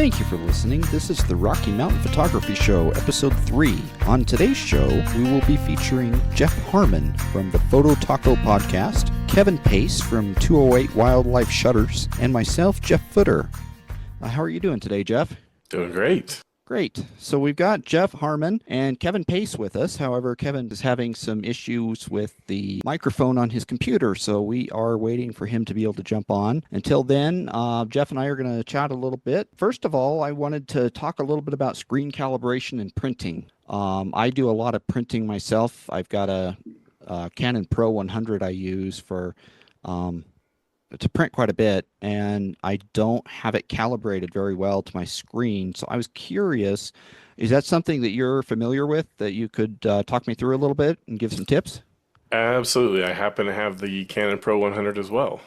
Thank you for listening. This is the Rocky Mountain Photography Show, Episode 3. On today's show, we will be featuring Jeff Harmon from the Photo Taco Podcast, Kevin Pace from 208 Wildlife Shutters, and myself, Jeff Futter. How are you doing today, Jeff? Doing great. Great. So we've got Jeff Harmon and Kevin Pace with us. However, Kevin is having some issues with the microphone on his computer, so we are waiting for him to be able to jump on. Until then, Jeff and I are going to chat a little bit. First of all, I wanted to talk a little bit about screen calibration and printing. I do a lot of printing myself. I've got a Canon Pro 100 I use for to print quite a bit, and I don't have it calibrated very well to my screen. So I was curious, is that something that you're familiar with that you could talk me through a little bit and give some tips? Absolutely. I happen to have the Canon Pro 100 as well,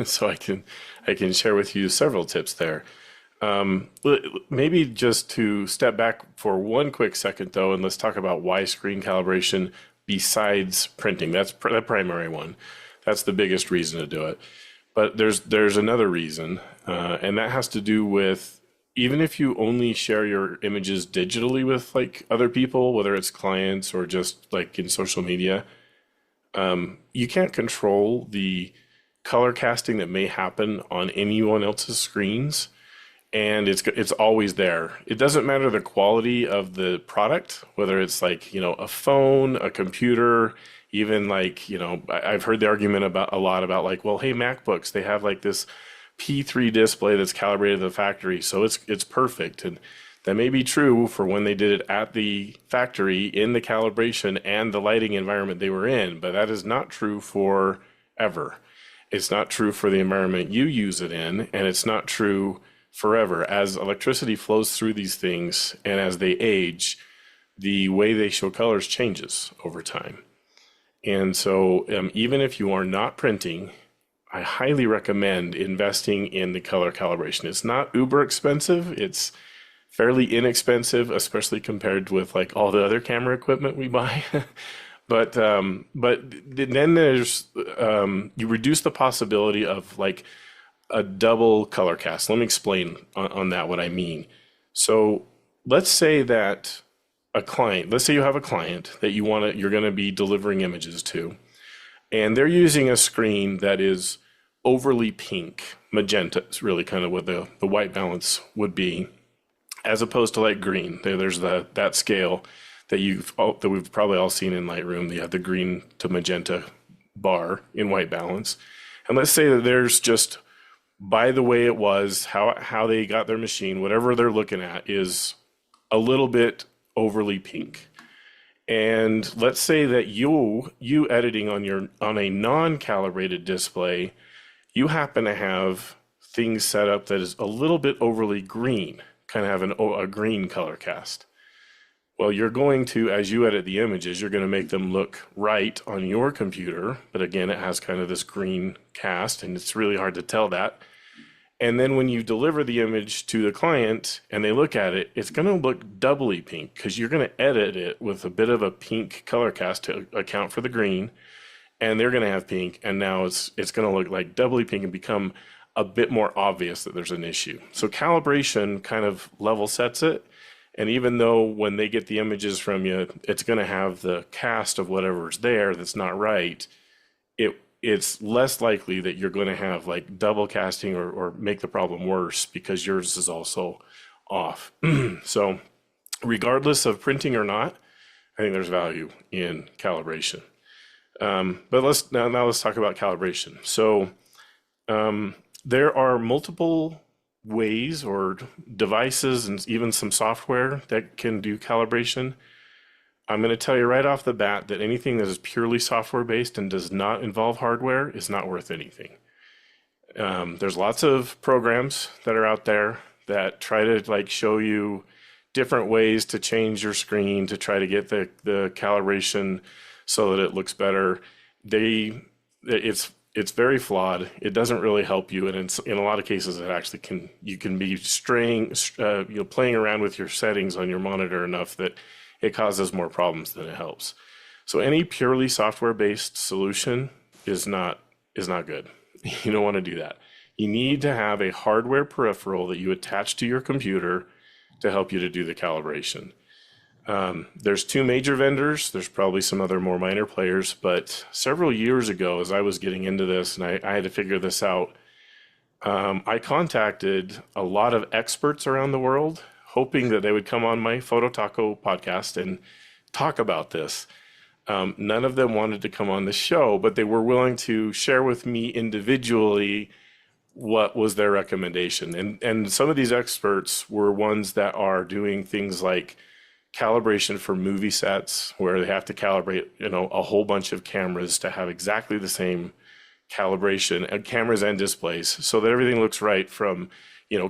so I can share with you several tips there. Maybe just to step back for one quick second, though, and let's talk about why screen calibration besides printing. That's the primary one. That's the biggest reason to do it. But there's another reason, and that has to do with, even if you only share your images digitally with like other people, whether it's clients or just like in social media, you can't control the color casting that may happen on anyone else's screens, and it's always there. It doesn't matter the quality of the product, whether it's like, a phone, a computer. Even like, I've heard the argument about a lot about like, well, hey, MacBooks, they have like this P3 display that's calibrated to the factory, so it's perfect. And that may be true for when they did it at the factory in the calibration and the lighting environment they were in, but that is not true forever. It's not true for the environment you use it in, and it's not true forever. As electricity flows through these things and as they age, the way they show colors changes over time. And so even if you are not printing, I highly recommend investing in the color calibration. It's not uber expensive. It's fairly inexpensive, especially compared with like all the other camera equipment we buy. But then there's, you reduce the possibility of like a double color cast. Let me explain on that what I mean. So let's say that let's say you have a client that you're going to be delivering images to, and they're using a screen that is overly pink. Magenta is really kind of what the white balance would be, as opposed to like green. There's that scale that we've probably all seen in Lightroom. You have the green to magenta bar in white balance. And let's say that there's just, by the way it was, how they got their machine, whatever they're looking at is a little bit overly pink. And let's say that you editing on a non-calibrated display, you happen to have things set up that is a little bit overly green, kind of have a green color cast. Well, you're going to, as you edit the images, you're going to make them look right on your computer, but again, it has kind of this green cast, and it's really hard to tell that. And then when you deliver the image to the client and they look at it, it's going to look doubly pink because you're going to edit it with a bit of a pink color cast to account for the green, and they're going to have pink, and now it's going to look like doubly pink and become a bit more obvious that there's an issue. So calibration kind of level sets it, and even though when they get the images from you, it's going to have the cast of whatever's there that's not right, it's less likely that you're going to have like double casting or make the problem worse because yours is also off. So regardless of printing or not, I think there's value in calibration. But let's talk about calibration. So there are multiple ways or devices and even some software that can do calibration. I'm going to tell you right off the bat that anything that is purely software based and does not involve hardware is not worth anything. There's lots of programs that are out there that try to like show you different ways to change your screen to try to get the calibration so that it looks better. It's very flawed. It doesn't really help you, and in a lot of cases, you can be playing around with your settings on your monitor enough that it causes more problems than it helps. So any purely software-based solution is not good. You don't want to do that. You need to have a hardware peripheral that you attach to your computer to help you to do the calibration. There's two major vendors. There's probably some other more minor players, but several years ago, as I was getting into this and I had to figure this out, I contacted a lot of experts around the world, hoping that they would come on my Photo Taco podcast and talk about this. None of them wanted to come on the show, but they were willing to share with me individually what was their recommendation. And some of these experts were ones that are doing things like calibration for movie sets, where they have to calibrate, a whole bunch of cameras to have exactly the same calibration, cameras and displays, so that everything looks right from,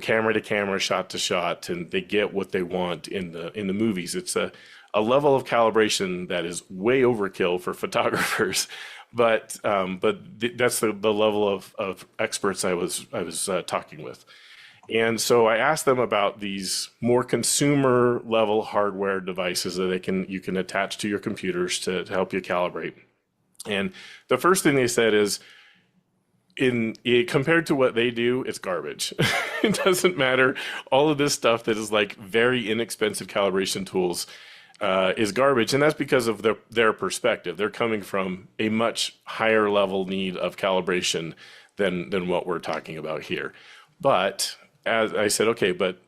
camera to camera, shot to shot, and they get what they want in the movies. It's a level of calibration that is way overkill for photographers, but that's the level of experts I was talking with. And so I asked them about these more consumer level hardware devices that you can attach to your computers to help you calibrate. And the first thing they said is, compared to what they do, it's garbage. It doesn't matter. All of this stuff that is like very inexpensive calibration tools is garbage, and that's because of their perspective. They're coming from a much higher level need of calibration than what we're talking about here. But as I said, okay, but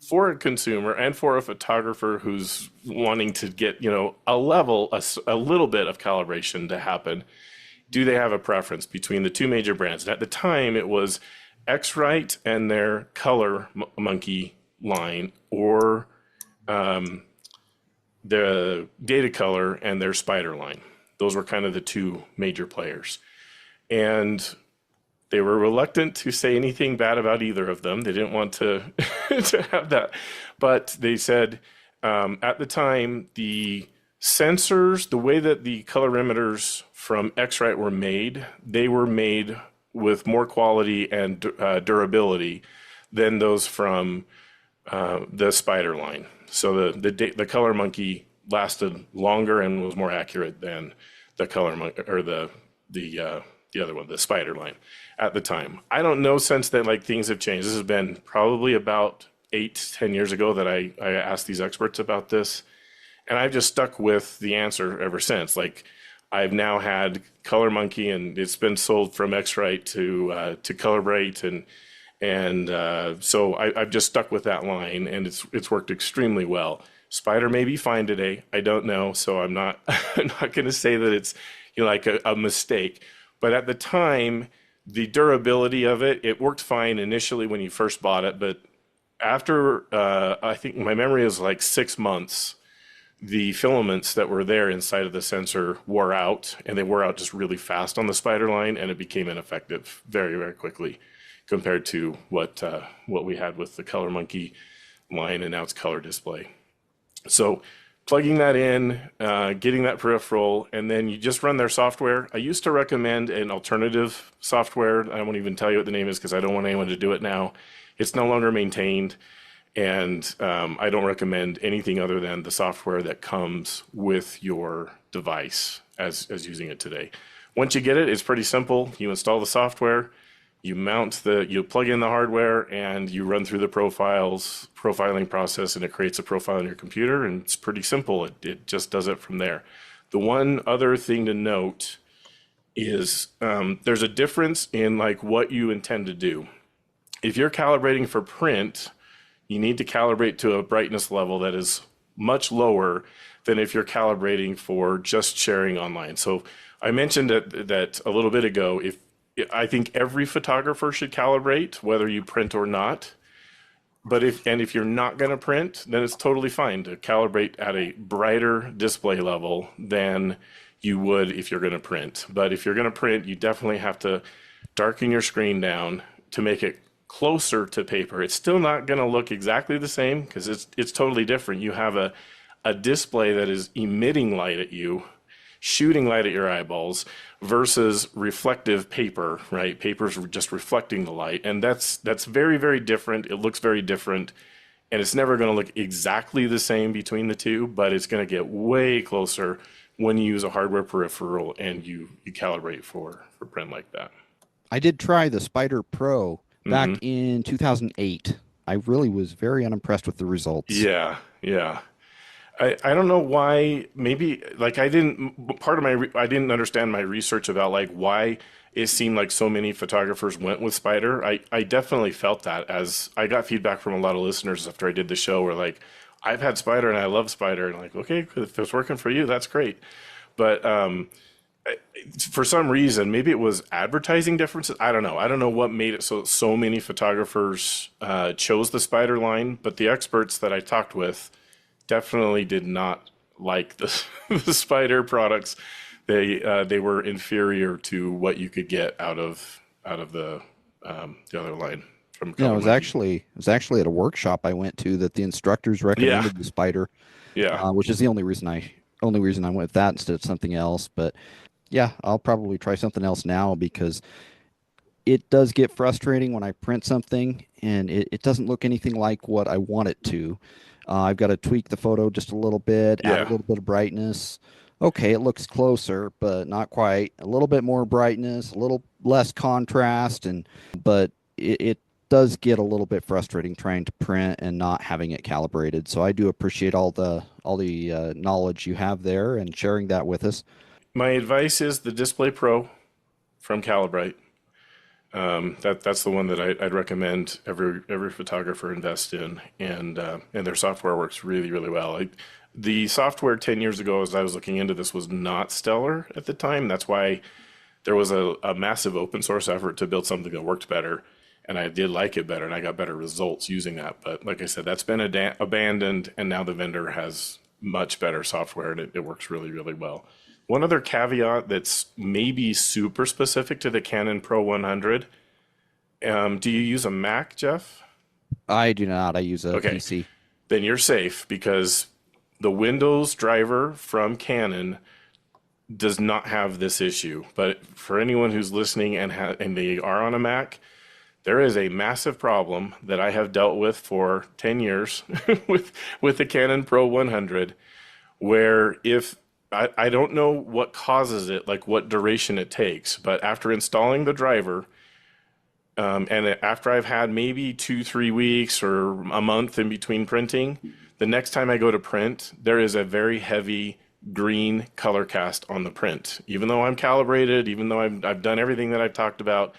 for a consumer and for a photographer who's wanting to get, a little bit of calibration to happen, do they have a preference between the two major brands? And at the time, it was X-Rite and their Color Monkey line, or the Data Color and their Spider line. Those were kind of the two major players. And they were reluctant to say anything bad about either of them. They didn't want to, to have that. But they said at the time, the sensors, the way that the colorimeters from X-Rite were made, they were made with more quality and durability than those from the Spider line. So the Color Monkey lasted longer and was more accurate than the Color Monkey, or the other one, the Spider line, at the time. I don't know since then, like, things have changed. This has been probably about 8-10 years ago that I asked these experts about this, and I've just stuck with the answer ever since. Like, I've now had Color Monkey, and it's been sold from X-Rite to Calibrate, and so I've just stuck with that line, and it's worked extremely well. Spider may be fine today. I don't know, so I'm not I'm not going to say that it's like a mistake. But at the time, the durability of it worked fine initially when you first bought it, but after I think my memory is like 6 months, the filaments that were there inside of the sensor wore out, and they wore out just really fast on the Spider line, and it became ineffective very, very quickly compared to what we had with the Color Monkey line, and now it's Color Display. So plugging that in, getting that peripheral, and then you just run their software. I used to recommend an alternative software. I won't even tell you what the name is because I don't want anyone to do it now. It's no longer maintained, and I don't recommend anything other than the software that comes with your device as using it today. Once you get it, it's pretty simple. You install the software, you plug in the hardware, and you run through the profiling process, and it creates a profile on your computer, and it's pretty simple. It just does it from there. The one other thing to note is there's a difference in like what you intend to do. If you're calibrating for print, you need to calibrate to a brightness level that is much lower than if you're calibrating for just sharing online. So I mentioned that a little bit ago. I think every photographer should calibrate, whether you print or not. But if you're not going to print, then it's totally fine to calibrate at a brighter display level than you would if you're going to print. But if you're going to print, you definitely have to darken your screen down to make it closer to paper. It's still not going to look exactly the same because it's totally different. You have a display that is emitting light at you, shooting light at your eyeballs, versus reflective paper, right? Paper's just reflecting the light, and that's very, very different. It looks very different, and it's never going to look exactly the same between the two, but it's going to get way closer when you use a hardware peripheral and you calibrate for print like that. I did try the Spider Pro, Hmm. back in 2008. I really was very unimpressed with the results. Yeah, yeah. I don't know why. Maybe like I didn't part of my I didn't understand my research about like why it seemed like so many photographers went with Spider. I definitely felt that as I got feedback from a lot of listeners after I did the show where like I've had Spider and I love Spider and like okay if it's working for you that's great. But for some reason maybe it was advertising differences. I don't know. I don't know what made it so many photographers chose the Spider line, but the experts that I talked with definitely did not like the the Spider products. They were inferior to what you could get out of the other line from You know, Color Monkey. it was actually at a workshop I went to that the instructors Yeah, recommended the Spider, yeah, which is the only reason I went with that instead of something else. But yeah, I'll probably try something else now because it does get frustrating when I print something and it doesn't look anything like what I want it to. I've got to tweak the photo just a little bit, add a yeah. little bit of brightness. Okay, it looks closer, but not quite. A little bit more brightness, a little less contrast, and but it does get a little bit frustrating trying to print and not having it calibrated. So I do appreciate all the knowledge you have there and sharing that with us. My advice is the Display Pro from Calibrite. That's the one that I'd recommend every photographer invest in, and their software works really well. The software 10 years ago, as I was looking into this, was not stellar at the time. That's why there was a massive open source effort to build something that worked better, and I did like it better, and I got better results using that. But like I said, that's been abandoned, and now the vendor has much better software, and it works really well. One other caveat that's maybe super specific to the Canon Pro 100. Do you use a Mac, Jeff? I do not. I use a Okay, PC. then you're safe because the Windows driver from Canon does not have this issue. But for anyone who's listening and they are on a Mac, there is a massive problem that I have dealt with for 10 years with the Canon Pro 100 where if I don't know what causes it, like what duration it takes, but after installing the driver, and after I've had maybe 2, 3 weeks or a month in between printing, the next time I go to print, there is a very heavy green color cast on the print. Even though I'm calibrated, even though I've done everything that I've talked about,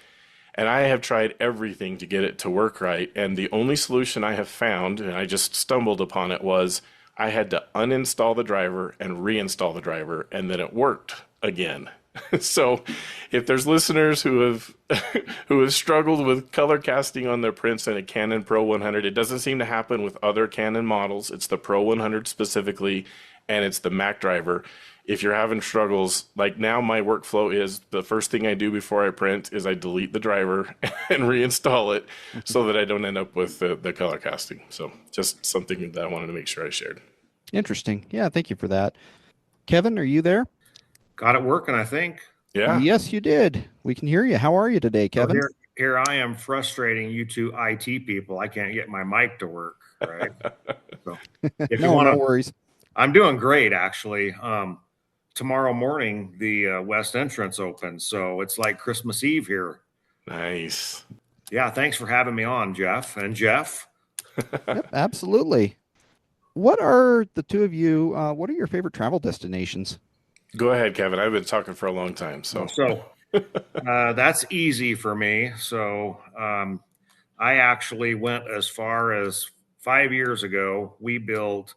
and I have tried everything to get it to work right. And the only solution I have found, and I just stumbled upon it, was I had to uninstall the driver and reinstall the driver, and then it worked again. So, if there's listeners who have who have struggled with color casting on their prints in a Canon Pro 100, it doesn't seem to happen with other Canon models. It's the Pro 100 specifically, and it's the Mac driver. If you're having struggles, like now my workflow is the first thing I do before I print is I delete the driver and reinstall it so that I don't end up with the color casting. So just something that I wanted to make sure I shared. Interesting. Yeah, thank you for that. Kevin, are you there? Got it working, I think. Yeah. Yes, you did. We can hear you. How are you today, So Kevin? here I am frustrating you two IT people. I can't get my mic to work, right? So if you No, want no to, worries. I'm doing great actually. Tomorrow morning the West entrance opens, so it's like Christmas Eve here. Nice. Yeah, thanks for having me on, Jeff. And Jeff, Yep, absolutely. What are the two of you? What are your favorite travel destinations? Go ahead, Kevin. I've been talking for a long time, so that's easy for me. So I actually went as far as 5 years ago. We built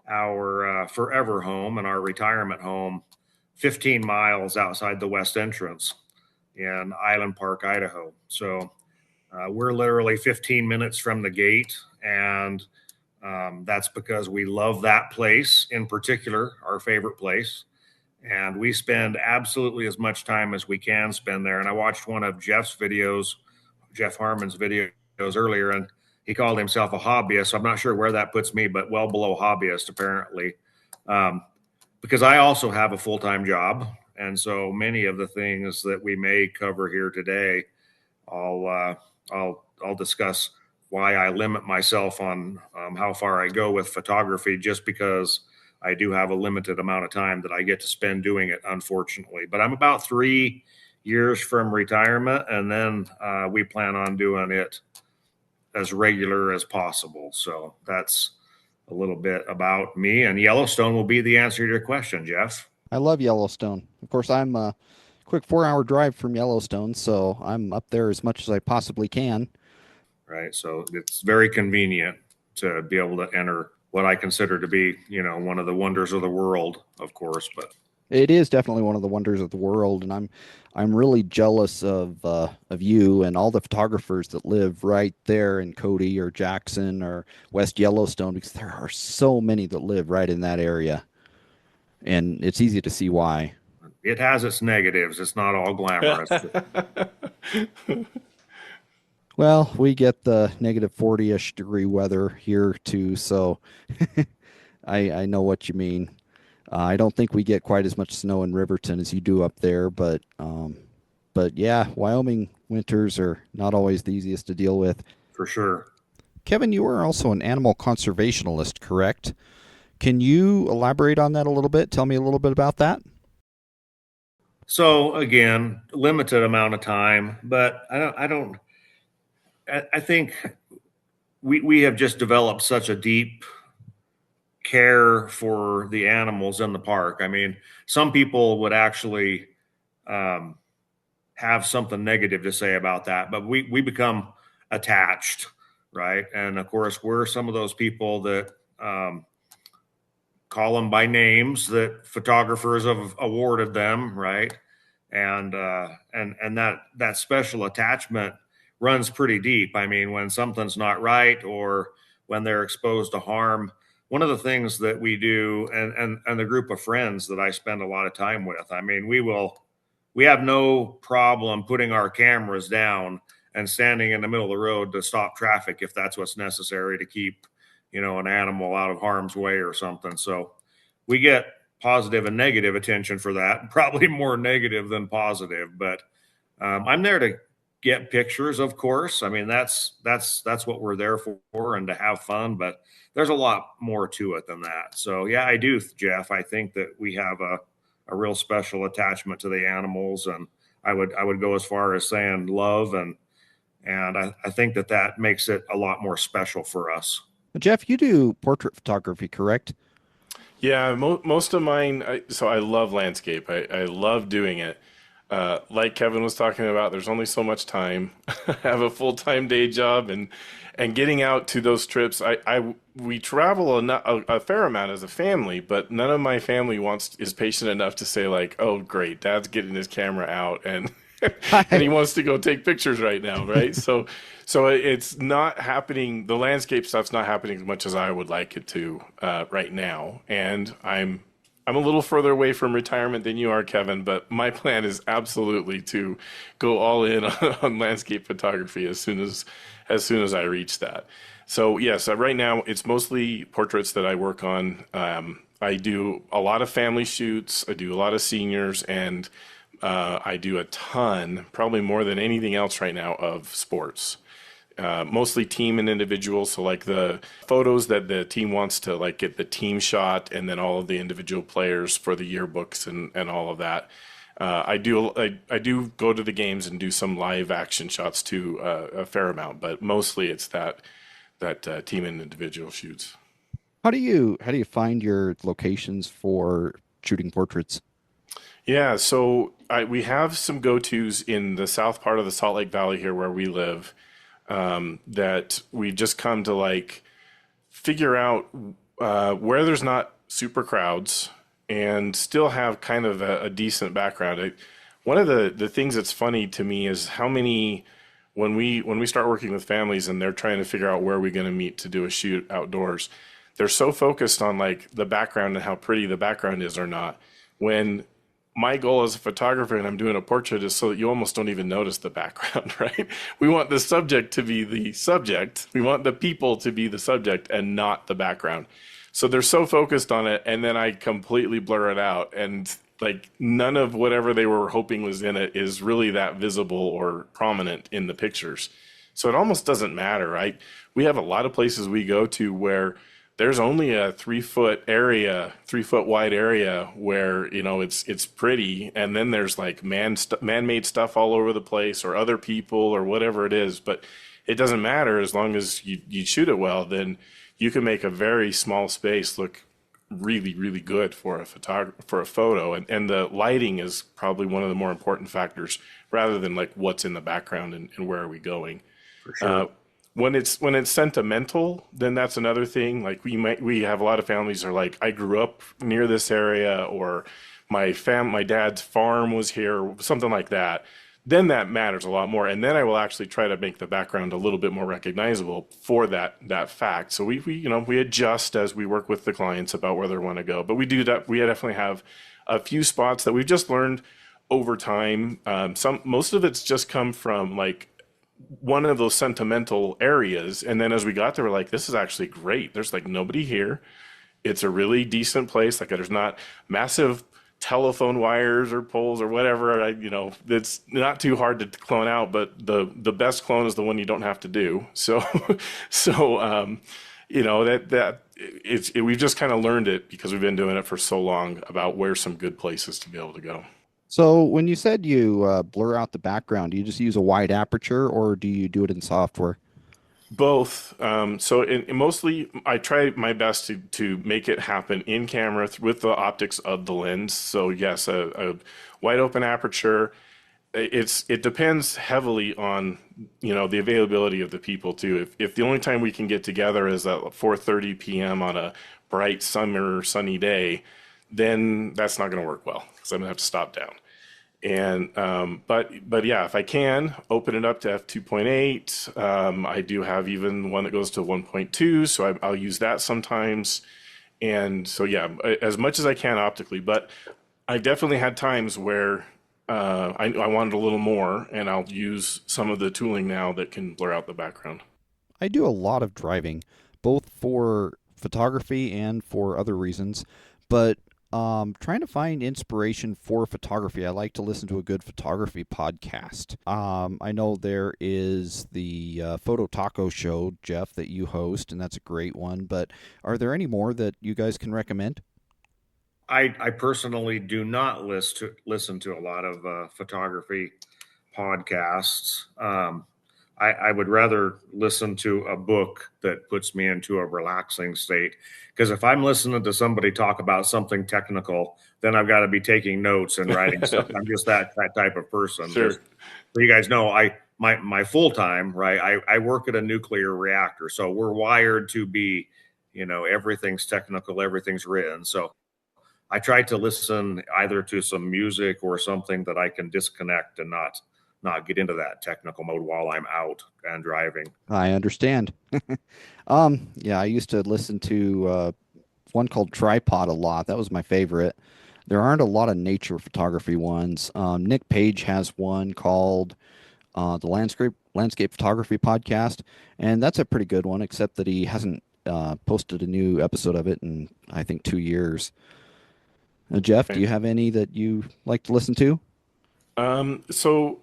our forever home and our retirement home 15 miles outside the west entrance in Island Park, Idaho. So we're literally 15 minutes from the gate. And that's because we love that place in particular, our favorite place. And we spend absolutely as much time as we can spend there. And I watched one of Jeff's videos, Jeff Harmon's videos earlier, and he called himself a hobbyist. So I'm not sure where that puts me, but well below hobbyist apparently, because I also have a full time job, and so many of the things that we may cover here today, I'll discuss why I limit myself on how far I go with photography, just because I do have a limited amount of time that I get to spend doing it, unfortunately. But I'm about 3 years from retirement, and then we plan on doing it as regular as possible. So that's a little bit about me, and Yellowstone will be the answer to your question, Jeff. I love Yellowstone. Of course, I'm a quick 4 hour drive from Yellowstone, so I'm up there as much as I possibly can. Right. So it's very convenient to be able to enter what I consider to be, one of the wonders of the world, of course. But It is definitely one of the wonders of the world, and I'm really jealous of you and all the photographers that live right there in Cody or Jackson or West Yellowstone, because there are so many that live right in that area, and it's easy to see why. it has its negatives. It's not all glamorous. Well, we get the negative 40-ish degree weather here too, so I know what you mean. I don't think we get quite as much snow in Riverton as you do up there, but yeah, Wyoming winters are not always the easiest to deal with. For sure. Kevin, you are also an animal conservationist, correct? Can you elaborate on that a little bit? Tell me a little bit about that. So again, limited amount of time, but I think we have just developed such a deep care for the animals in the park. I mean, some people would actually have something negative to say about that, but we become attached, right? And of course, we're some of those people that call them by names that photographers have awarded them, right? And that special attachment runs pretty deep. I mean, when something's not right or when they're exposed to harm, one of the things that we do, and the group of friends that I spend a lot of time with, I mean, we have no problem putting our cameras down and standing in the middle of the road to stop traffic if that's what's necessary to keep, an animal out of harm's way or something. So we get positive and negative attention for that, probably more negative than positive, but I'm there to get pictures, of course. I mean, that's what we're there for, and to have fun, but there's a lot more to it than that. So yeah, I do, Jeff. I think that we have a real special attachment to the animals, and I would go as far as saying love, and I think that makes it a lot more special for us. Jeff, you do portrait photography, correct? Yeah, most of mine, so I love landscape. I love doing it. Like Kevin was talking about, there's only so much time. I have a full-time day job, and getting out to those trips, we travel a fair amount as a family, but none of my family is patient enough to say like, oh great, Dad's getting his camera out and and he wants to go take pictures right now, right? So it's not happening. The landscape stuff's not happening as much as I would like it to right now, and I'm a little further away from retirement than you are, Kevin, but my plan is absolutely to go all in on landscape photography as soon as I reach that. So yes, right now it's mostly portraits that I work on. I do a lot of family shoots. I do a lot of seniors, and I do a ton, probably more than anything else right now, of sports. Mostly team and individual. So like the photos that the team wants to like get the team shot, and then all of the individual players for the yearbooks and all of that. I do go to the games and do some live action shots too, a fair amount, but mostly it's that team and individual shoots. How do you find your locations for shooting portraits? Yeah, so we have some go-tos in the south part of the Salt Lake Valley here where we live, that we've just come to like figure out where there's not super crowds and still have kind of a decent background. One of the things that's funny to me is how many when we start working with families and they're trying to figure out where we're going to meet to do a shoot outdoors, they're so focused on like the background and how pretty the background is or not. When my goal as a photographer and I'm doing a portrait is so that you almost don't even notice the background, right? We want the subject to be the subject. We want the people to be the subject and not the background. So they're so focused on it, and then I completely blur it out, and like none of whatever they were hoping was in it is really that visible or prominent in the pictures. So it almost doesn't matter, right? We have a lot of places we go to where there's only a 3 foot area, 3 foot wide area where, it's pretty. And then there's like man-made stuff all over the place or other people or whatever it is. But it doesn't matter as long as you shoot it well, then you can make a very small space look really, really good for a photo. And the lighting is probably one of the more important factors rather than like what's in the background and where are we going. For sure. When it's sentimental, then that's another thing. Like we have a lot of families are like, I grew up near this area, or my dad's farm was here, or something like that. Then that matters a lot more. And then I will actually try to make the background a little bit more recognizable for that fact. So we adjust as we work with the clients about where they want to go. But we do that. We definitely have a few spots that we've just learned over time. Most of it's just come from like one of those sentimental areas. And then as we got there, we're like, this is actually great. There's like nobody here. It's a really decent place. Like there's not massive telephone wires or poles or whatever. It's not too hard to clone out, but the best clone is the one you don't have to do. So, we've just kind of learned it because we've been doing it for so long about where some good places to be able to go. So when you said you blur out the background, do you just use a wide aperture or do you do it in software? Both. Mostly, I try my best to make it happen in camera with the optics of the lens. So yes, a wide open aperture. It depends heavily on the availability of the people too. If the only time we can get together is at 4:30 p.m. on a bright summer sunny day, then that's not going to work well because I'm gonna have to stop down. And but yeah, if I can open it up to f2.8, I do have even one that goes to 1.2, so I'll use that sometimes. And so yeah, as much as I can optically, but I definitely had times where I wanted a little more, and I'll use some of the tooling now that can blur out the background. I do a lot of driving, both for photography and for other reasons, but trying to find inspiration for photography. I like to listen to a good photography podcast. I know there is the Photo Taco Show, Jeff, that you host, and that's a great one. But are there any more that you guys can recommend? I personally do not listen to a lot of photography podcasts. I would rather listen to a book that puts me into a relaxing state. Because if I'm listening to somebody talk about something technical, then I've got to be taking notes and writing stuff. I'm just that type of person. Sure. Just so you guys know, my full time, right? I work at a nuclear reactor, so we're wired to be, everything's technical, everything's written. So I try to listen either to some music or something that I can disconnect and not get into that technical mode while I'm out and driving. I understand. Yeah, I used to listen to one called Tripod a lot. That was my favorite. There aren't a lot of nature photography ones. Nick Page has one called the Landscape Photography Podcast, and that's a pretty good one, except that he hasn't posted a new episode of it in, I think, 2 years. Jeff, do you have any that you like to listen to? So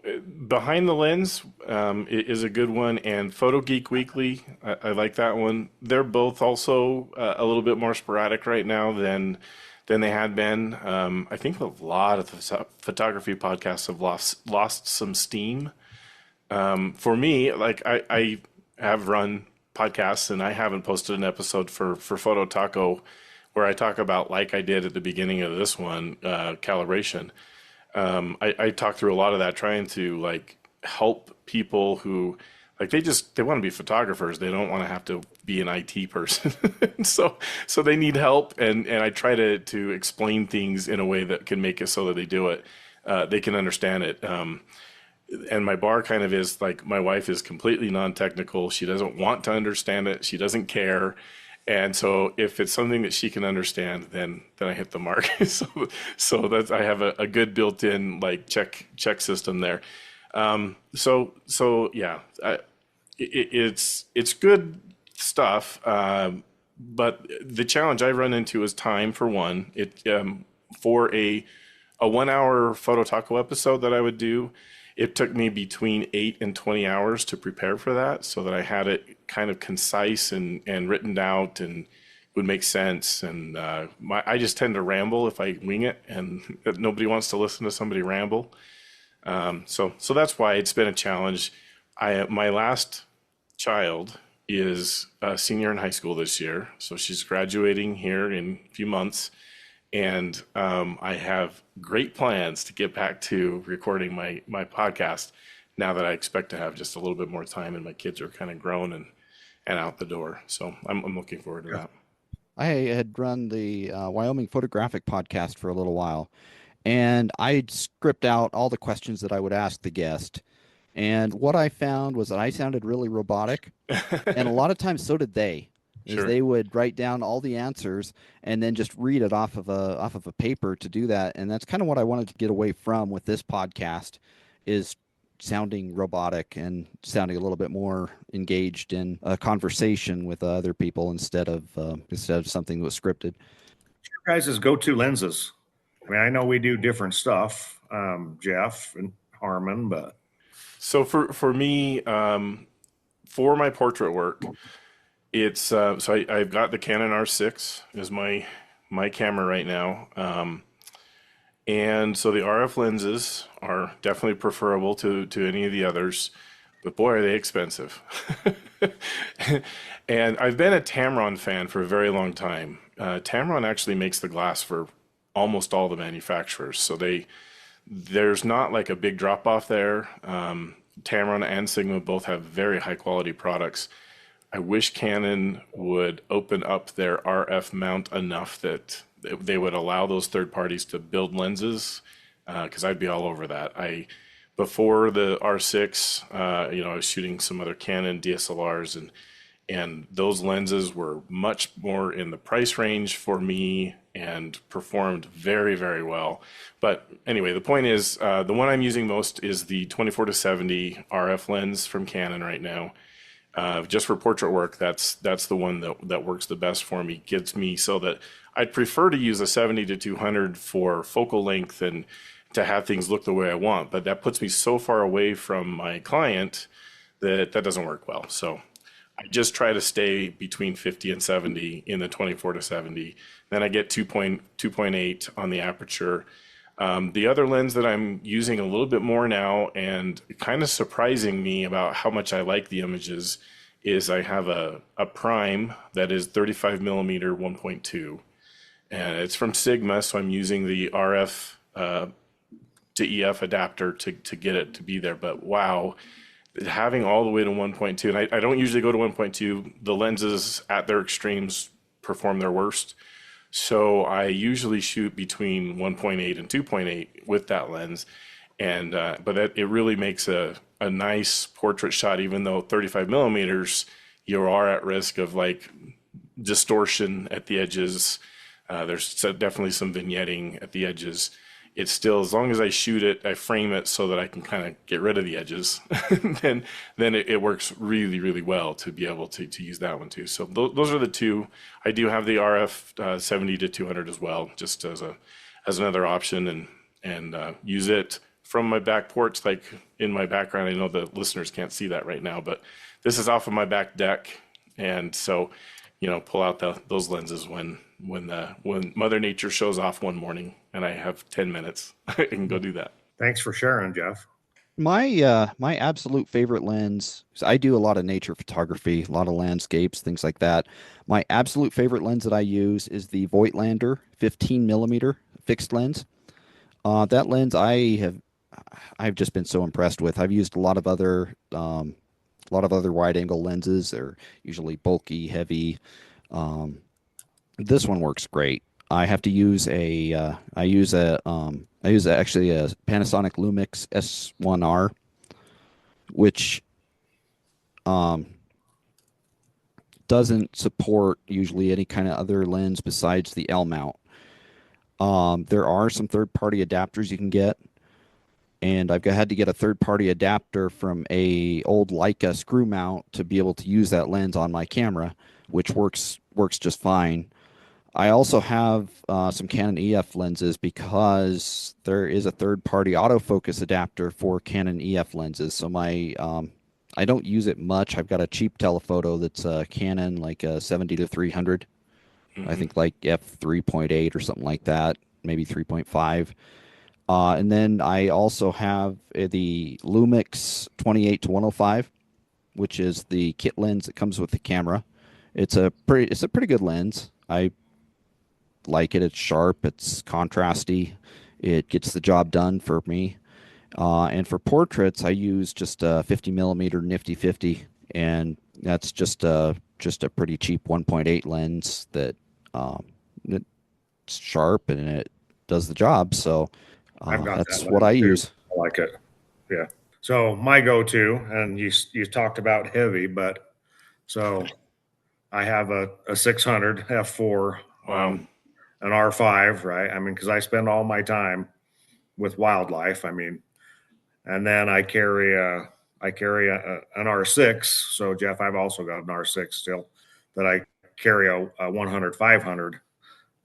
Behind the Lens is a good one, and Photo Geek Weekly, I like that one. They're both also a little bit more sporadic right now than they had been. I think a lot of the photography podcasts have lost some steam. For me, like I have run podcasts and I haven't posted an episode for Photo Taco where I talk about, like I did at the beginning of this one, calibration. I talk through a lot of that, trying to like help people who like they want to be photographers. They don't want to have to be an IT person. So they need help, and I try to explain things in a way that can make it so that they do it. They can understand it. And my bar kind of is like, my wife is completely non-technical. She doesn't want to understand it. She doesn't care. And so if it's something that she can understand, then I hit the mark. So that's, I have a good built-in like check system there. So yeah, it's good stuff. But the challenge I run into is time, for one. For a 1 hour Photo Taco episode that I would do, it took me between 8 and 20 hours to prepare for that, so that I had it kind of concise and written out and would make sense. And I just tend to ramble if I wing it, and nobody wants to listen to somebody ramble. So that's why it's been a challenge. My last child is a senior in high school this year, so she's graduating here in a few months, and I have great plans to get back to recording my podcast now that I expect to have just a little bit more time, and my kids are kind of grown and out the door. So I'm looking forward to that. I had run the Wyoming Photographic podcast for a little while, and I'd script out all the questions that I would ask the guest. And what I found was that I sounded really robotic, and a lot of times so did they. Is Sure. they would write down all the answers and then just read it off of a paper to do that. And that's kind of what I wanted to get away from with this podcast, is sounding robotic and sounding a little bit more engaged in a conversation with other people instead of something that was scripted. Your guys' go-to lenses. I mean, I know we do different stuff, Jeff and Harmon, but So for me, for my portrait work, it's I've got the Canon R6 is my camera right now, and so the RF lenses are definitely preferable to any of the others, but boy are they expensive. And I've been a Tamron fan for a very long time. Tamron actually makes the glass for almost all the manufacturers, so there's not like a big drop off there. Tamron and Sigma both have very high quality products. I wish Canon would open up their RF mount enough that they would allow those third parties to build lenses, because I'd be all over that. Before the R6, I was shooting some other Canon DSLRs, and those lenses were much more in the price range for me and performed very, very well. But anyway, the point is, the one I'm using most is the 24-70 RF lens from Canon right now. Just for portrait work, that's the one that works the best for me. Gets me so that I'd prefer to use a 70-200 for focal length and to have things look the way I want, but that puts me so far away from my client that doesn't work well. So I just try to stay between 50 and 70 in the 24-70. Then I get 2.8 on the aperture. The other lens that I'm using a little bit more now, and kind of surprising me about how much I like the images, is I have a prime that is 35 millimeter 1.2, and it's from Sigma, so I'm using the RF to EF adapter to get it to be there. But wow, having all the way to 1.2, and I don't usually go to 1.2, the lenses at their extremes perform their worst. So I usually shoot between 1.8 and 2.8 with that lens, and but it really makes a nice portrait shot. Even though 35 millimeters, you are at risk of like distortion at the edges. There's definitely some vignetting at the edges. It's still, as long as I shoot it, I frame it so that I can kind of get rid of the edges, then it works really, really well to be able to use that one too. So those are the two. I do have the RF 70-200 as well, just as another option, and use it from my back porch, like in my background. I know the listeners can't see that right now, but this is off of my back deck, and so pull out those lenses when Mother Nature shows off one morning and I have 10 minutes. I can go do that. thanks for sharing, Jeff. My absolute favorite lens, so I do a lot of nature photography, a lot of landscapes, things like that. My absolute favorite lens that I use is the Voigtlander 15 millimeter fixed lens. That lens I've just been so impressed with. I've used a lot of other wide angle lenses. They're usually bulky, heavy. This one works great. I have to use actually a Panasonic Lumix S1R, which doesn't support usually any kind of other lens besides the L mount. There are some third-party adapters you can get, and I've had to get a third-party adapter from a old Leica screw mount to be able to use that lens on my camera, which works just fine. I also have some Canon EF lenses because there is a third-party autofocus adapter for Canon EF lenses. So I don't use it much. I've got a cheap telephoto that's a Canon, like a 70-300, I think like f3.8 or something like that, maybe 3.5. And then I also have the Lumix 28 to 105, which is the kit lens that comes with the camera. It's a pretty good lens. I like it. It's sharp. It's contrasty. It gets the job done for me. And for portraits, I use just a 50 millimeter Nifty 50, and that's just a pretty cheap 1.8 lens that it's sharp and it does the job. So I've got that's that what I lens too. use. I like it. Yeah. So my go-to, and you talked about heavy, but so I have a 600 f4 Wow. on an R5, right? I mean, because I spend all my time with wildlife. I mean, and then I carry an R6. So Jeff, I've also got an R6 still that I carry a 100 500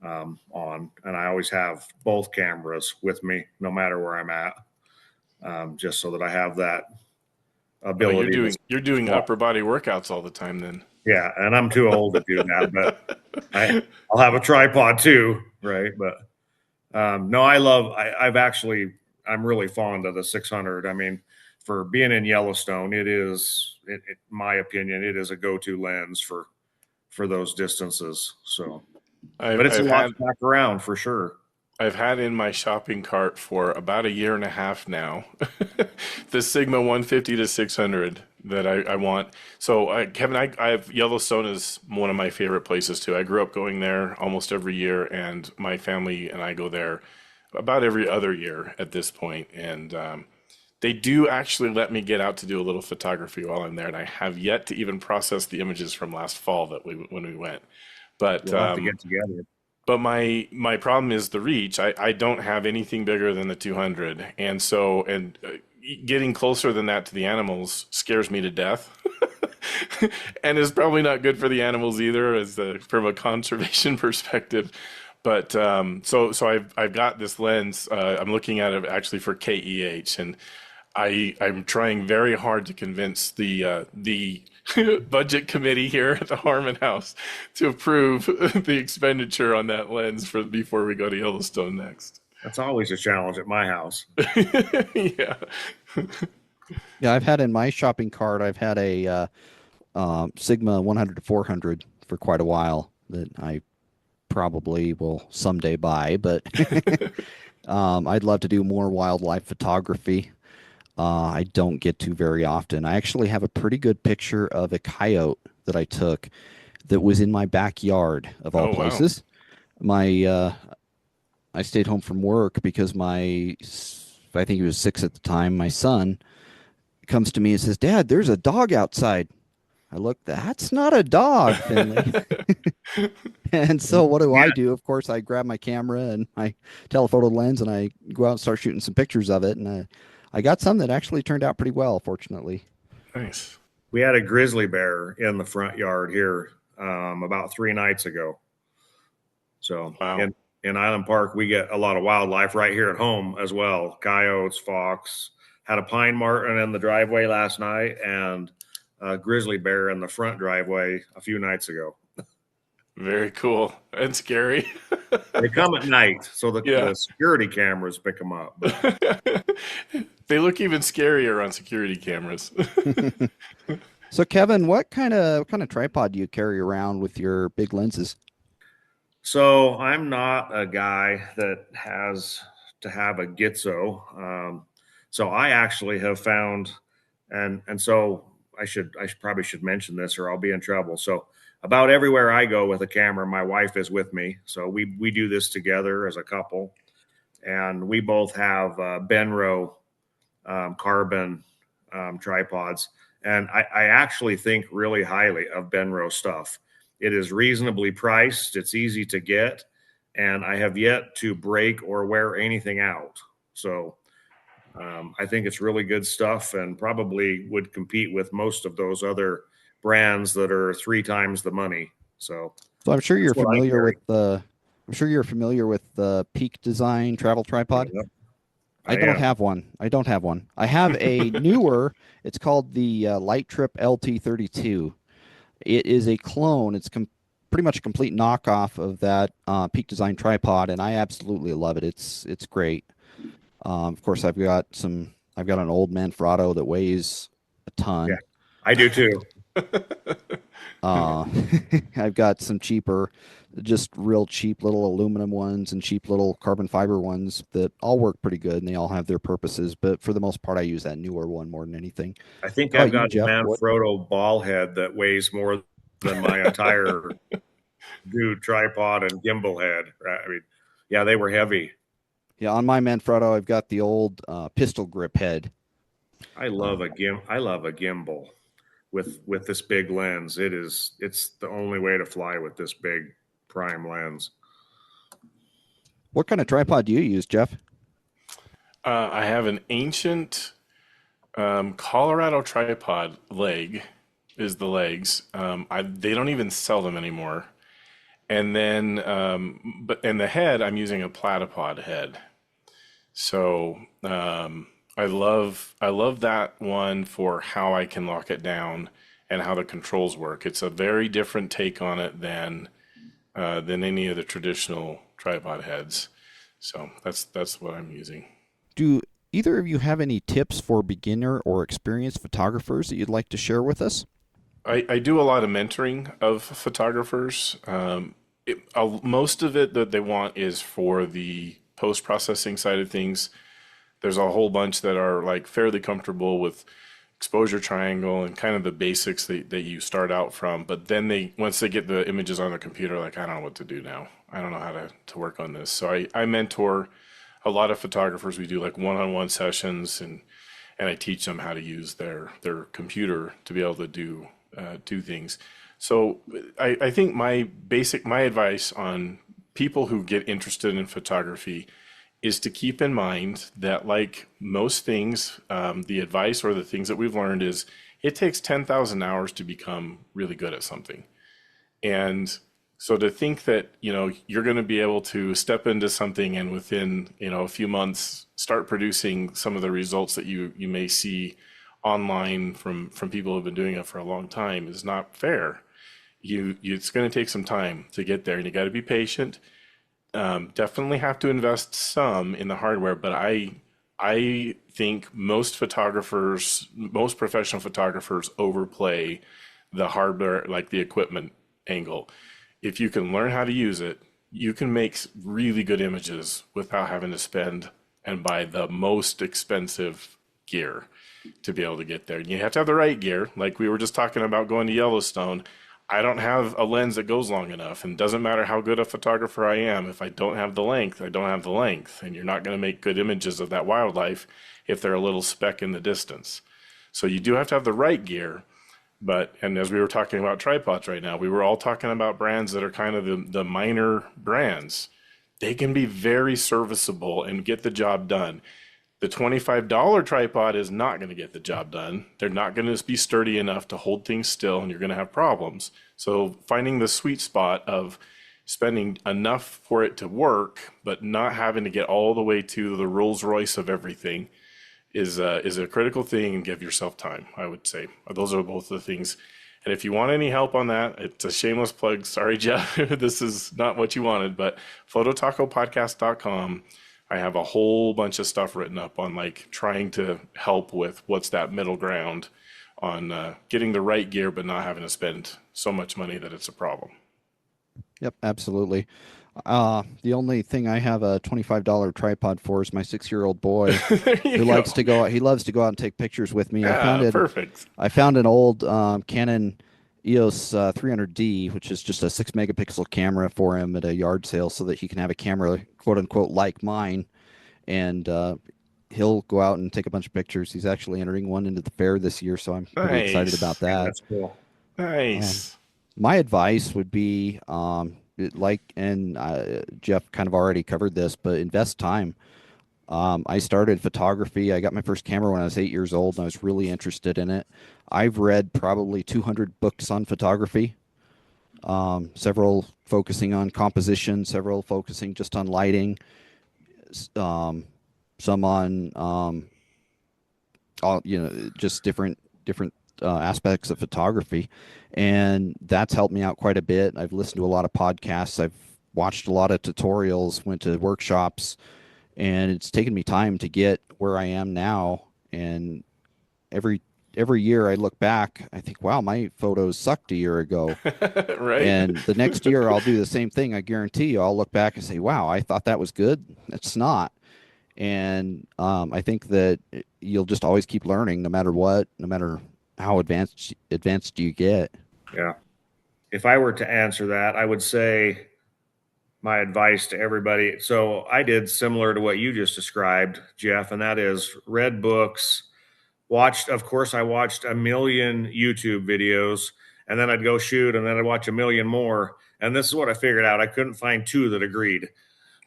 on, and I always have both cameras with me no matter where I'm at, just so that I have that Oh, ability to you're doing swap. upper body workouts all the time then. Yeah, and I'm too old to do that, but I'll have a tripod too, right? But no, I'm really fond of the 600. I mean, for being in Yellowstone, my opinion, it is a go-to lens for those distances. So, but it's a I've lot had to pack around for sure. I've had in my shopping cart for about a year and a half now the Sigma 150 to 600 that I want. So, Kevin, I have Yellowstone is one of my favorite places too. I grew up going there almost every year, and my family and I go there about every other year at this point. And they do actually let me get out to do a little photography while I'm there, and I have yet to even process the images from last fall when we went. But We'll have to get together. but my problem is the reach. I don't have anything bigger than the 200, and getting closer than that to the animals scares me to death, and is probably not good for the animals either, from a conservation perspective. But I've got this lens. I'm looking at it actually for KEH, and I'm trying very hard to convince the budget committee here at the Harmon House to approve the expenditure on that lens before we go to Yellowstone next. That's always a challenge at my house. Yeah. Yeah, I've had in my shopping cart, I've had a Sigma 100 to 400 for quite a while that I probably will someday buy, but I'd love to do more wildlife photography. I don't get to very often. I actually have a pretty good picture of a coyote that I took that was in my backyard of all Oh, wow. places. I stayed home from work because I think he was 6 at the time, my son comes to me and says, "Dad, there's a dog outside." I look, "That's not a dog, Finley." And so what do I do? Of course, I grab my camera and my telephoto lens and I go out and start shooting some pictures of it. And I got some that actually turned out pretty well, fortunately. Nice. We had a grizzly bear in the front yard here about 3 nights ago. So Wow. in Island Park, we get a lot of wildlife right here at home as well. Coyotes, fox, had a pine marten in the driveway last night and a grizzly bear in the front driveway a few nights ago. Very cool and scary. They come at night, so Yeah. the security cameras pick them up. But They look even scarier on security cameras. So Kevin, what kind of tripod do you carry around with your big lenses? so I'm not a guy that has to have a Gitzo. So I actually have found, and so I probably should mention this or I'll be in trouble. So about everywhere I go with a camera, my wife is with me. So we do this together as a couple, and we both have Benro carbon tripods. And I actually think really highly of Benro stuff. It is reasonably priced, it's easy to get, and I have yet to break or wear anything out. So I think it's really good stuff and probably would compete with most of those other brands that are 3 times the money. So So I'm sure that's you're what I familiar carry. with the Peak Design travel tripod. Yep, I I don't am. have one. I don't have one. I have a newer. It's called the Light Trip LT32. It is a clone. It's pretty much a complete knockoff of that Peak Design tripod, and I absolutely love it. It's great. Of course, I've got an old Manfrotto that weighs a Yeah, ton. I do too. Uh, I've got some cheaper, just real cheap little aluminum ones and cheap little carbon fiber ones that all work pretty good, and they all have their purposes. But for the most part, I use that newer one more than anything. I think How I've about you, got a Jeff? What? Manfrotto ball head that weighs more than my entire dude tripod and gimbal head. Right? I mean, yeah, they were heavy. Yeah, on my Manfrotto, I've got the old pistol grip head. Um, I love a gimbal with this big lens. It's the only way to fly with this big prime lens. what kind of tripod do you use, Jeff? I have an ancient Colorado tripod leg is the legs. They don't even sell them anymore. And then, and the head, I'm using a platypod head. So I love that one for how I can lock it down and how the controls work. It's a very different take on it than any of the traditional tripod heads. So that's what I'm using. Do either of you have any tips for beginner or experienced photographers that you'd like to share with us? I do a lot of mentoring of photographers. Most of it that they want is for the post processing side of things. There's a whole bunch that are like fairly comfortable with exposure triangle and kind of the basics that you start out from. But then once they get the images on their computer, like, I don't know what to do now. I don't know how to work on this. So I mentor a lot of photographers. We do like one-on-one sessions, and I teach them how to use their computer to be able to do things. So I think my advice on people who get interested in photography is to keep in mind that, like most things, the advice or the things that we've learned is it takes 10,000 hours to become really good at something. And so to think that, you're going to be able to step into something and within, a few months start producing some of the results that you may see online from people who have been doing it for a long time is not fair. It's going to take some time to get there, and you got to be patient. Definitely have to invest some in the hardware, but I think most professional photographers overplay the hardware, like the equipment angle. If you can learn how to use it, you can make really good images without having to spend and buy the most expensive gear to be able to get there. And you have to have the right gear. Like we were just talking about going to Yellowstone. I don't have a lens that goes long enough, and it doesn't matter how good a photographer I am. If I don't have the length, I don't have the length, and you're not going to make good images of that wildlife if they're a little speck in the distance. So you do have to have the right gear. And as we were talking about tripods right now, we were all talking about brands that are kind of the minor brands. They can be very serviceable and get the job done. The $25 tripod is not going to get the job done. They're not going to be sturdy enough to hold things still, and you're going to have problems. So finding the sweet spot of spending enough for it to work, but not having to get all the way to the Rolls Royce of everything is a critical thing, and give yourself time, I would say. Those are both the things. And if you want any help on that, it's a shameless plug. Sorry, Jeff, this is not what you wanted, but phototacopodcast.com. I have a whole bunch of stuff written up on like trying to help with what's that middle ground on getting the right gear, but not having to spend so much money that it's a problem. Yep, absolutely. The only thing I have a $25 tripod for is my 6-year-old boy who likes to go. He loves to go out and take pictures with me. Yeah, perfect. I found an old Canon EOS 300D, which is just a 6 megapixel camera for him at a yard sale, so that he can have a camera, quote unquote, like mine, and he'll go out and take a bunch of pictures. He's actually entering one into the fair this year, so I'm pretty excited about that. That's cool. Nice. My advice would be, Jeff kind of already covered this, but invest time. I started photography. I got my first camera when I was 8 years old, and I was really interested in it. I've read probably 200 books on photography, several focusing on composition, several focusing just on lighting, some on, just different aspects of photography, and that's helped me out quite a bit. I've listened to a lot of podcasts. I've watched a lot of tutorials, went to workshops, and it's taken me time to get where I am now. And every every year I look back, I think, wow, my photos sucked a year ago. Right. And the next year I'll do the same thing. I guarantee you, I'll look back and say, wow, I thought that was good. It's not. And I think that you'll just always keep learning, no matter what, no matter how advanced you get. Yeah. If I were to answer that, I would say my advice to everybody. So I did similar to what you just described, Jeff, and that is read books, of course, I watched a million YouTube videos, and then I'd go shoot, and then I'd watch a million more. And this is what I figured out. I couldn't find two that agreed.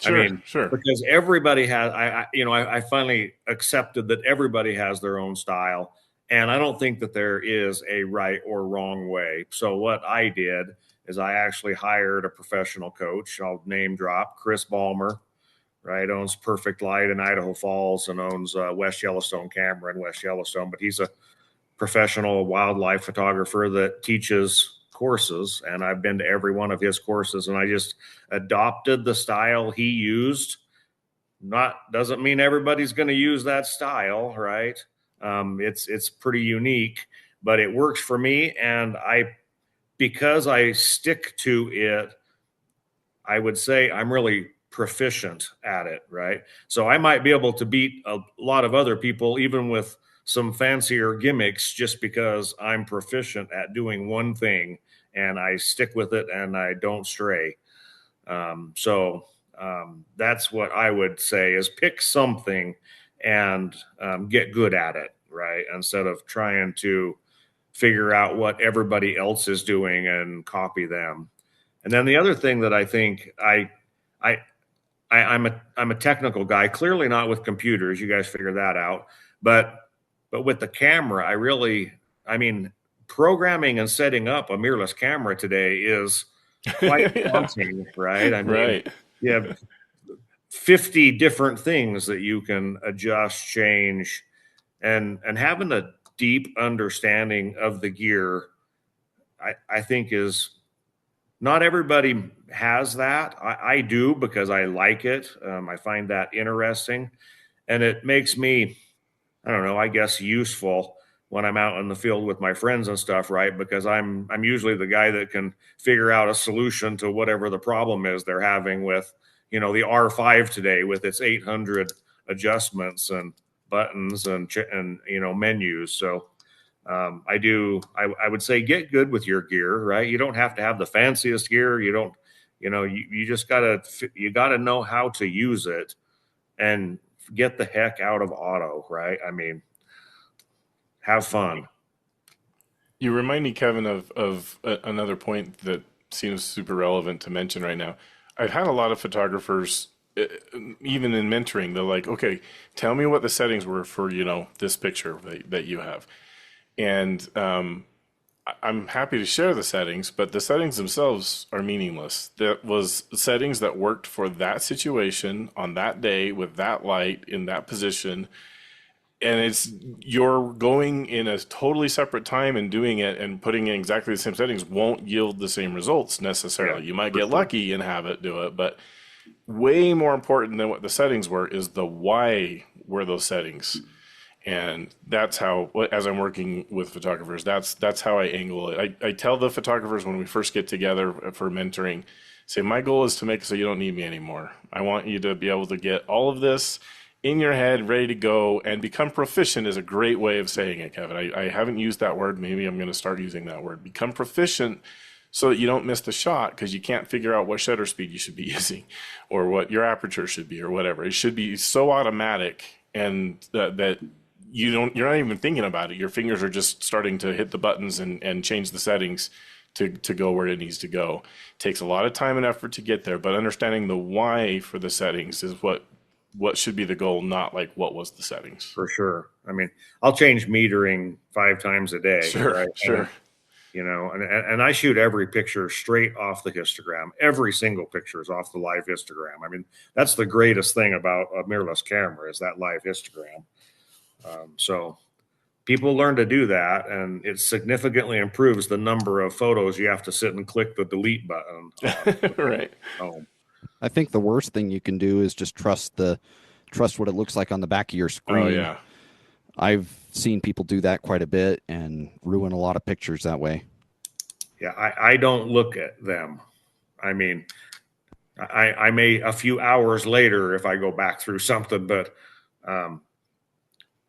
I Sure, mean, sure. because everybody has, I finally accepted that everybody has their own style. And I don't think that there is a right or wrong way. So what I did is I actually hired a professional coach. I'll name drop Chris Ballmer, right? Owns Perfect Light in Idaho Falls and owns West Yellowstone Camera in West Yellowstone. But he's a professional wildlife photographer that teaches courses, and I've been to every one of his courses, and I just adopted the style he used. Not doesn't mean everybody's going to use that style, right? It's pretty unique, but it works for me, and because I stick to it, I would say I'm really proficient at it, right? So I might be able to beat a lot of other people, even with some fancier gimmicks, just because I'm proficient at doing one thing and I stick with it and I don't stray. That's what I would say is pick something and get good at it, right? Instead of trying to figure out what everybody else is doing and copy them. And then the other thing that I think I I'm a technical guy, clearly not with computers. You guys figure that out. But with the camera, I mean, programming and setting up a mirrorless camera today is quite Yeah. daunting, right? I mean, Right. you have 50 different things that you can adjust, change, and having a deep understanding of the gear, I think is not everybody has that. I do because I like it. I find that interesting, and it makes me, I don't know, I guess useful when I'm out in the field with my friends and stuff, right? Because I'm usually the guy that can figure out a solution to whatever the problem is they're having with, the R5 today with its 800 adjustments and buttons and menus. So I would say get good with your gear, right? You don't have to have the fanciest gear. You don't, you just gotta know how to use it and get the heck out of auto, right? I mean, have fun. You remind me, Kevin, of another point that seems super relevant to mention right now. I've had a lot of photographers, even in mentoring, they're like, okay, tell me what the settings were for, this picture that you have. And I'm happy to share the settings, but the settings themselves are meaningless. That was settings that worked for that situation on that day with that light in that position. And you're going in a totally separate time and doing it and putting in exactly the same settings won't yield the same results necessarily. Yeah, You might for get sure. lucky and have it do it, but way more important than what the settings were is the why were those settings. And that's how, as I'm working with photographers, that's how I angle it. I tell the photographers when we first get together for mentoring, say, my goal is to make it so you don't need me anymore. I want you to be able to get all of this in your head, ready to go, and become proficient is a great way of saying it, Kevin. I haven't used that word. Maybe I'm going to start using that word. Become proficient so that you don't miss the shot because you can't figure out what shutter speed you should be using or what your aperture should be or whatever. It should be so automatic and that you're not even thinking about it. Your fingers are just starting to hit the buttons and change the settings to go where it needs to go. It takes a lot of time and effort to get there, but understanding the why for the settings is what should be the goal, not like what was the settings. For sure. I mean, I'll change metering 5 times a day, Sure, right? sure. And I shoot every picture straight off the histogram. Every single picture is off the live histogram. I mean, that's the greatest thing about a mirrorless camera is that live histogram. So people learn to do that, and it significantly improves the number of photos you have to sit and click the delete button on. Right. Oh, I think the worst thing you can do is just trust what it looks like on the back of your Oh, screen. yeah. I've seen people do that quite a bit and ruin a lot of pictures that way. yeah, I don't look at them. I mean, I may a few hours later if I go back through something, but um,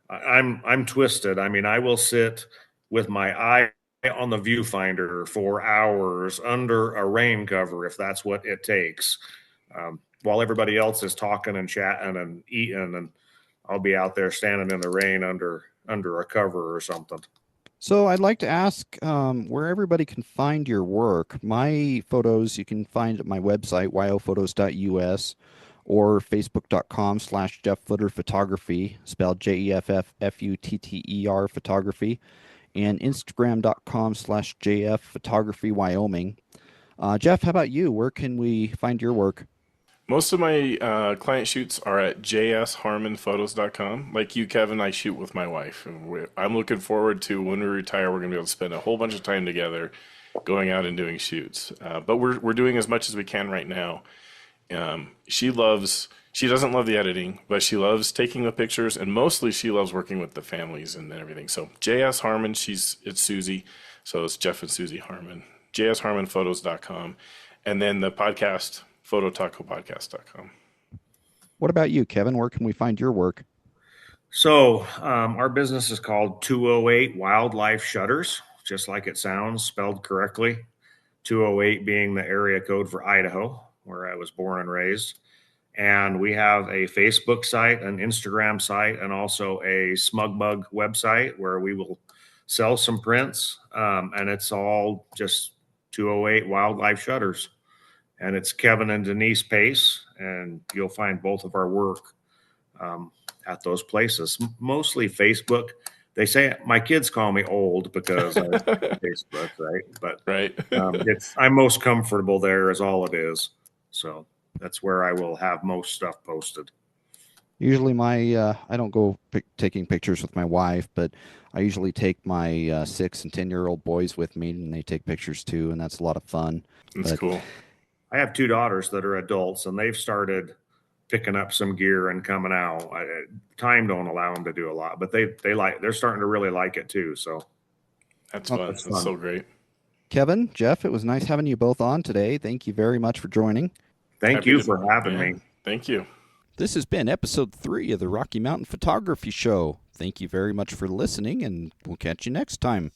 I'm twisted. I mean, I will sit with my eye on the viewfinder for hours under a rain cover if that's what it takes, while everybody else is talking and chatting and eating, and I'll be out there standing in the rain under a cover or something. So I'd like to ask where everybody can find your work. My photos you can find at my website, yophotos.us, or facebook.com/Jeff Futter Photography, spelled JEFFFUTTER Photography, and instagram.com/JF Photography Wyoming. Jeff, how about you? Where can we find your work? Most of my client shoots are at jsharmonphotos.com. Like you, Kevin, I shoot with my wife. And I'm looking forward to when we retire, we're going to be able to spend a whole bunch of time together going out and doing shoots. But we're doing as much as we can right now. She doesn't love the editing, but she loves taking the pictures, and mostly she loves working with the families and everything. So JS Harmon, it's Susie. So it's Jeff and Susie Harmon. jsharmonphotos.com. And then the podcast, phototacopodcast.com. What about you, Kevin? Where can we find your work? So our business is called 208 Wildlife Shutters, just like it sounds, spelled correctly. 208 being the area code for Idaho, where I was born and raised. And we have a Facebook site, an Instagram site, and also a SmugMug website where we will sell some prints. And it's all just 208 Wildlife Shutters. And it's Kevin and Denise Pace, and you'll find both of our work at those places. Mostly Facebook. They say my kids call me old because I Facebook, right? But Right. I'm most comfortable there, is all it is. So that's where I will have most stuff posted. Usually I don't go taking pictures with my wife, but I usually take my 6 and 10-year-old boys with me, and they take pictures too, and that's a lot of fun. That's cool. I have 2 daughters that are adults, and they've started picking up some gear and coming out. Time don't allow them to do a lot, but they're starting to really like it too. So That's fun. That's so great. Kevin, Jeff, it was nice having you both on today. Thank you very much for joining. Thank you for having me. Thank you. This has been episode 3 of the Rocky Mountain Photography Show. Thank you very much for listening, and we'll catch you next time.